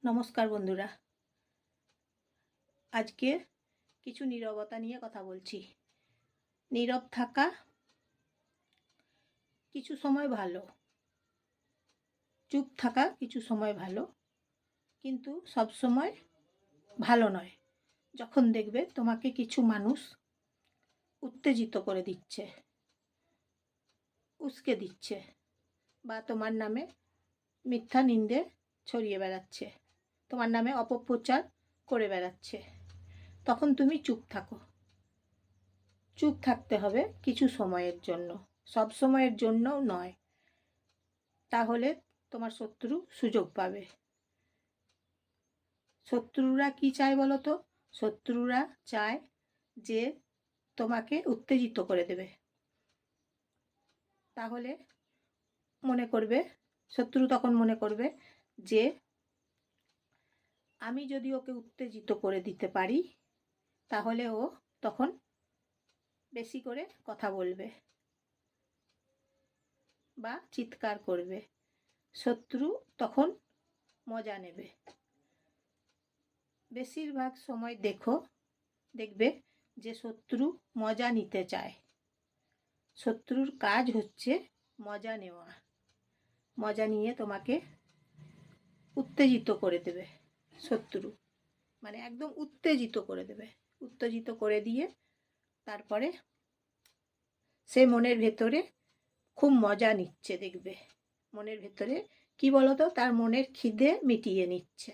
নমস্কার বন্ধুরা, আজকে কিছু নীরবতা নিয়ে কথা বলছি। নীরব থাকা কিছু সময় ভালো, চুপ থাকা কিছু সময় ভালো, কিন্তু সব সময় ভালো নয়। যখন দেখবে তোমাকে কিছু মানুষ উত্তেজিত করে দিচ্ছে, উস্কে দিচ্ছে, বা তোমার নামে মিথ্যা নিন্দে ছড়িয়ে বেড়াচ্ছে, তোমার নামে অপপ্রচার করে বেড়াচ্ছে, তখন তুমি চুপ থাকো। চুপ থাকতে হবে কিছু সময়ের জন্য, সব সময়ের জন্যও নয়, তাহলে তোমার শত্রু সুযোগ পাবে। শত্রুরা কি চায় বলো তো? শত্রুরা চায় যে তোমাকে উত্তেজিত করে দেবে। তাহলে মনে করবে, শত্রু তখন মনে করবে যে আমি যদি ওকে উত্তেজিত করে দিতে পারি, তাহলে ও তখন বেশি করে কথা বলবে বা চিৎকার করবে। শত্রু তখন মজা নেবে। বেশিরভাগ সময় দেখবে যে শত্রু মজা নিতে চায়। শত্রুর কাজ হচ্ছে মজা নেওয়া। মজা নিয়ে তোমাকে উত্তেজিত করে দেবে। শত্রু মানে একদম উত্তেজিত করে দেবে। উত্তেজিত করে দিয়ে তারপরে সে মনের ভেতরে খুব মজা নিচ্ছে। দেখবে মনের ভেতরে কি বলতো, তার মনের খিদে মিটিয়ে নিচ্ছে।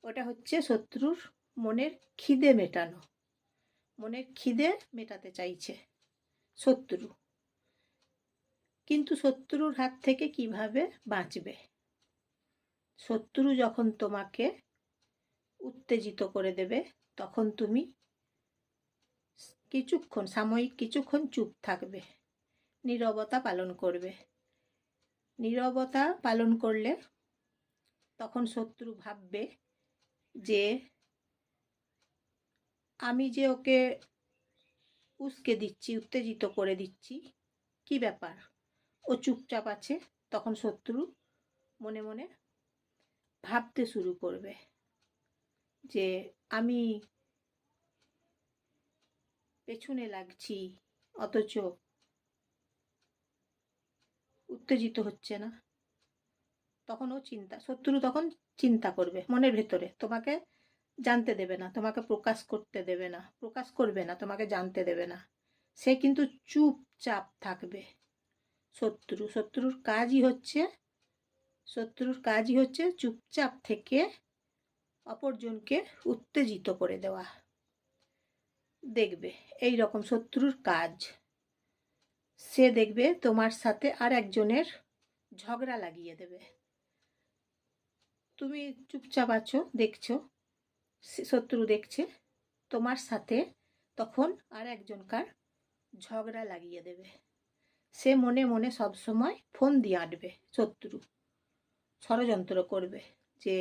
ওটা হচ্ছে শত্রুর মনের খিদে মেটানো। মনের খিদে মেটাতে চাইছে শত্রু। কিন্তু শত্রুর হাত থেকে কিভাবে বাঁচবে? শত্রু যখন তোমাকে উত্তেজিত করে দেবে, তখন তুমি সাময়িক কিছুক্ষণ চুপ থাকবে, নীরবতা পালন করবে। নীরবতা পালন করলে তখন শত্রু ভাববে যে আমি যে ওকে উস্কে দিচ্ছি, উত্তেজিত করে দিচ্ছি, কি ব্যাপার, ও চুপচাপ আছে। তখন শত্রু মনে মনে ভাবতে শুরু করবে যে আমি পেছনে লাগছি, অথচ উত্তেজিত হচ্ছে না। তখন শত্রু তখন চিন্তা করবে মনের ভেতরে, তোমাকে জানতে দেবে না, তোমাকে প্রকাশ করতে দেবে না, প্রকাশ করবে না, তোমাকে জানতে দেবে না। সে কিন্তু চুপচাপ থাকবে। শত্রুর কাজই হচ্ছে চুপচাপ থেকে অপরজনকে উত্তেজিত করে দেওয়া। দেখবে এই রকম শত্রুর কাজ। সে দেখবে তোমার সাথে আর একজনের ঝগড়া লাগিয়ে দেবে। তুমি চুপচাপ আছো, দেখছো, শত্রু দেখছে, তোমার সাথে তখন আর একজনকার ঝগড়া লাগিয়ে দেবে। সে মনে মনে সবসময় ফোন দিয়ে আঁটবে। শত্রু ষড়যন্ত্র করবে যে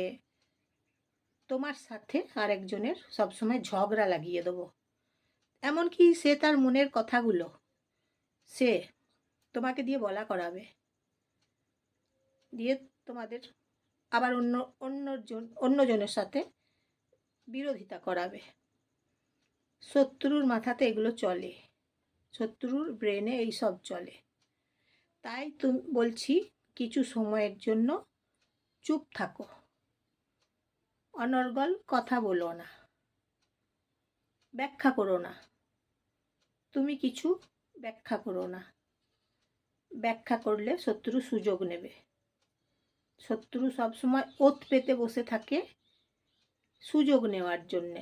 তোমার সাথে আর একজনের সবসময় ঝগড়া লাগিয়ে দেবো। এমনকি সে তার মনের কথাগুলো সে তোমাকে দিয়ে বলা করাবে, দিয়ে তোমাদের আবার অন্যজনের সাথে বিরোধিতা করাবে। শত্রুর মাথাতে এগুলো চলে, শত্রুর ব্রেনে এইসব চলে। তাই তুমি বলছি, কিছু সময়ের জন্য চুপ থাকো, অনর্গল কথা বলো না, ব্যাখ্যা করো না। তুমি কিছু ব্যাখ্যা করো না। ব্যাখ্যা করলে শত্রু সুযোগ নেবে। শত্রু সবসময় ওত পেতে বসে থাকে সুযোগ নেওয়ার জন্যে।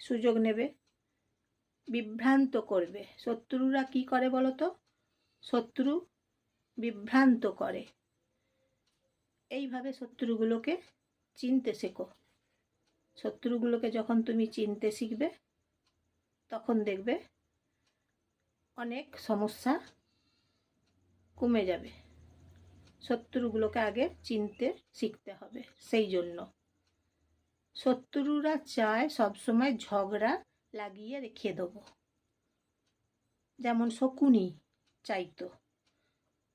সুযোগ নেবে, বিভ্রান্ত করবে। শত্রুরা কি করে বলো তো? শত্রু বিভ্রান্ত করে। এইভাবে শত্রুগুলোকে চিনতে শেখো। শত্রুগুলোকে যখন তুমি চিনতে শিখবে, তখন দেখবে অনেক সমস্যা কমে যাবে। শত্রুগুলোকে আগে চিনতে শিখতে হবে। সেই জন্য শত্রুরা চায় সবসময় ঝগড়া লাগিয়ে রেখে দেবো। যেমন শকুনি চাইতো,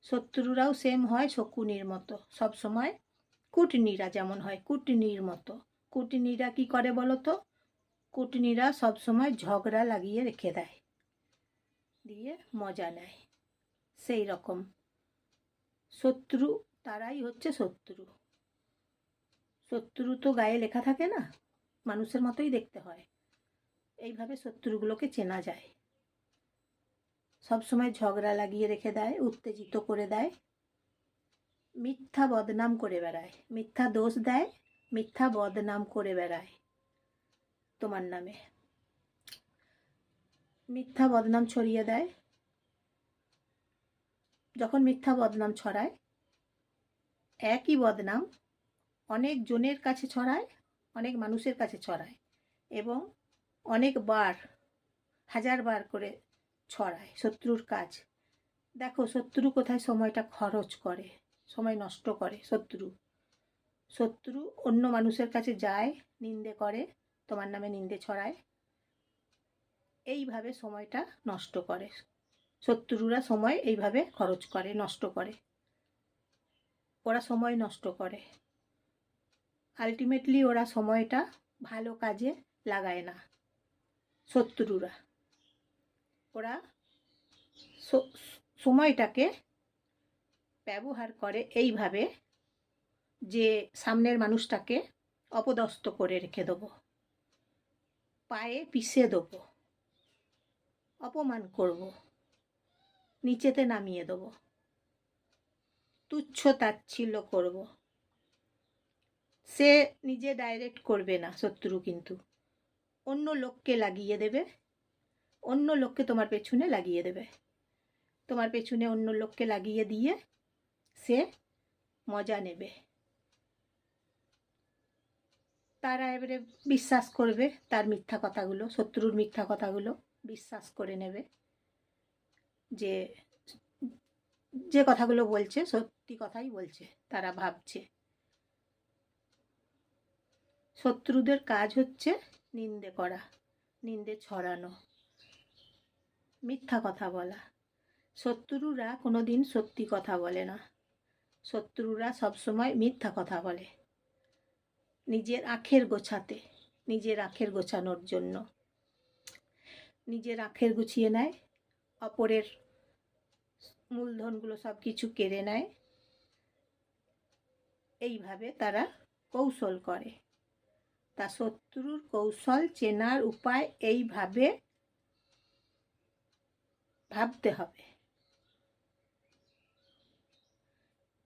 শত্রুরাও সেম হয় শকুনির মতো, সবসময় কুটনীরা যেমন হয়, কুটনীর মতো। কুটনীরা কি করে বলো তো? কুটনীরা সবসময় ঝগড়া লাগিয়ে রেখে দেয়, দিয়ে মজা নেয়। সেই রকম শত্রু, তারাই হচ্ছে শত্রু। শত্রু তো গায়ে লেখা থাকে না, মানুষের মতোই দেখতে হয়। এইভাবে শত্রুগুলোকে চেনা যায়। সবসময় ঝগড়া লাগিয়ে রেখে দেয়, উত্তেজিত করে দেয়, মিথ্যা বদনাম করে বেড়ায়, মিথ্যা দোষ দেয়, মিথ্যা বদনাম করে বেড়ায় তোমার নামে, মিথ্যা বদনাম ছড়িয়ে দেয়। যখন মিথ্যা বদনাম ছড়ায়, একই বদনাম অনেক জনের কাছে ছড়ায়, অনেক মানুষের কাছে ছড়ায়, এবং অনেকবার, 1000 বার করে ছড়ায় শত্রুর কাজ। দেখো শত্রু কোথায় সময়টা খরচ করে, সময় নষ্ট করে। শত্রু অন্য মানুষের কাছে যায়, নিন্দে করে, তোমার নামে নিন্দে ছড়ায়, এইভাবে সময়টা নষ্ট করে। শত্রুরা সময় এইভাবে খরচ করে, নষ্ট করে। ওরা সময় নষ্ট করে, আলটিমেটলি ওরা সময়টা ভালো কাজে লাগায় না। শত্রুরা ওরা সময়টাকে ব্যবহার করে এইভাবে যে সামনের মানুষটাকে অপদস্থ করে রেখে দেবো, পায়ে পিষে দেবো, অপমান করব, নিচেতে নামিয়ে দেবো, তুচ্ছ তাচ্ছিল্য করব। সে নিজে ডাইরেক্ট করবে না শত্রু, কিন্তু অন্য লোককে লাগিয়ে দেবে, অন্য লোককে তোমার পেছনে লাগিয়ে দেবে। তোমার পেছনে অন্য লোককে লাগিয়ে দিয়ে সে মজা নেবে। তারা এবারে বিশ্বাস করবে তার মিথ্যা কথাগুলো, শত্রুর মিথ্যা কথাগুলো বিশ্বাস করে নেবে, যে যে কথাগুলো বলছে সত্যি কথাই বলছে, তারা ভাবছে। শত্রুদের কাজ হচ্ছে নিন্দে করা, নিন্দে ছড়ানো, মিথ্যা কথা বলা। শত্রুরা কোনোদিন সত্যি কথা বলে না, শত্রুরা সবসময় মিথ্যা কথা বলে, নিজের আখের গোছাতে, নিজের আখের গোছানোর জন্য। নিজের আখের গুছিয়ে নেয়, অপরের মূলধনগুলো সব কিছু কেড়ে নেয়। এইভাবে তারা কৌশল করে। তা শত্রুর কৌশল চেনার উপায় এইভাবে ভাবতে হবে।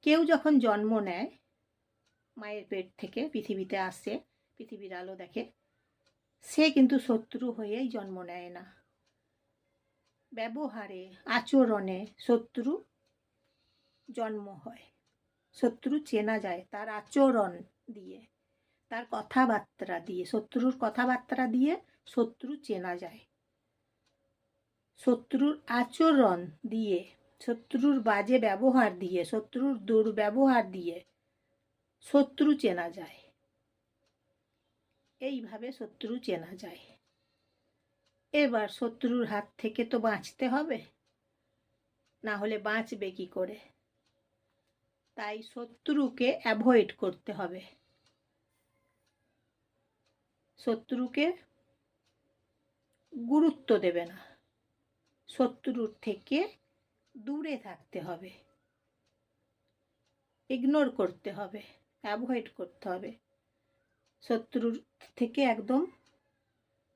কেউ যখন জন্ম নেয়, মায়ের পেট থেকে পৃথিবীতে আসে, পৃথিবীর আলো দেখে, সে কিন্তু শত্রু হয়েই জন্ম নেয় না। ব্যবহারে, আচরণে শত্রু জন্ম হয়। শত্রু চেনা যায় তার আচরণ দিয়ে, তার কথাবার্তা দিয়ে। শত্রুর কথাবার্তা দিয়ে শত্রু চেনা যায়, শত্রুর আচরণ দিয়ে, শত্রুর বাজে ব্যবহার দিয়ে, শত্রুর দুর্ব্যবহার দিয়ে শত্রু চেনা যায়। এইভাবে শত্রু চেনা যায়। এবার শত্রুর হাত থেকে তো বাঁচতে হবে, না হলে বাঁচবে কি করে? তাই শত্রুকে অ্যাভয়েড করতে হবে, শত্রুকে গুরুত্ব দেবে না, শত্রুর থেকে দূরে থাকতে হবে, ইগনোর করতে হবে, অ্যাভয়েড করতে হবে, শত্রুর থেকে একদম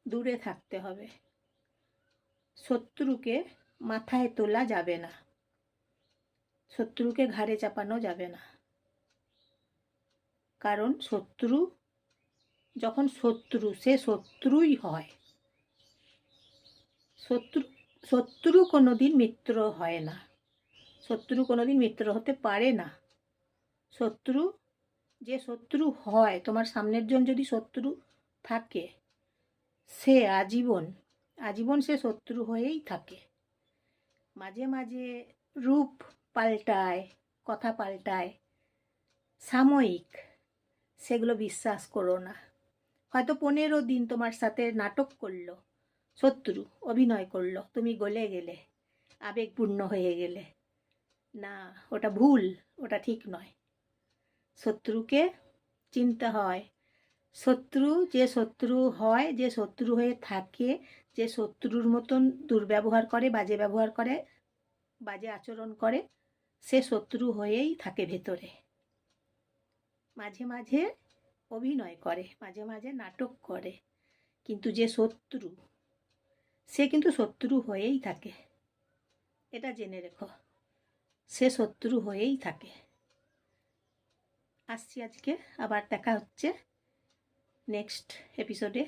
দূরে থাকতে হবে। শত্রুকে মাথায় তোলা যাবে না, শত্রুকে ঘাড়ে চাপানো যাবে না। কারণ শত্রু যখন শত্রু, সে শত্রুই হয়। শত্রু কোনোদিন মিত্র হয় না, শত্রু কোনোদিন মিত্র হতে পারে না। শত্রু, যে শত্রু হয়, তোমার সামনের জন যদি শত্রু থাকে, সে আজীবন সে শত্রু হয়েই থাকে। মাঝে মাঝে রূপ পাল্টায়, কথা পাল্টায়, সাময়িক, সেগুলো বিশ্বাস করো না। হয়তো 15 দিন তোমার সাথে নাটক করলো, শত্রু অভিনয় করলো, তুমি গলে গেলে, আবেগপূর্ণ হয়ে গেলে। না, ওটা ভুল, ওটা ঠিক নয়। শত্রুকে চিনতে হয়। শত্রু হয়, যে শত্রু হয়ে থাকে, যে শত্রুর মতন দুর্ব্যবহার করে, বাজে ব্যবহার করে, বাজে আচরণ করে, সে শত্রু হয়েই থাকে ভেতরে। মাঝে মাঝে অভিনয় করে, মাঝে মাঝে নাটক করে, কিন্তু যে শত্রু, সে কিন্তু শত্রু হয়েই থাকে। এটা জেনে রেখো, সে শত্রু হয়েই থাকে। আসছি আজকে, আবার দেখা হচ্ছে নেক্সট এপিসোডে।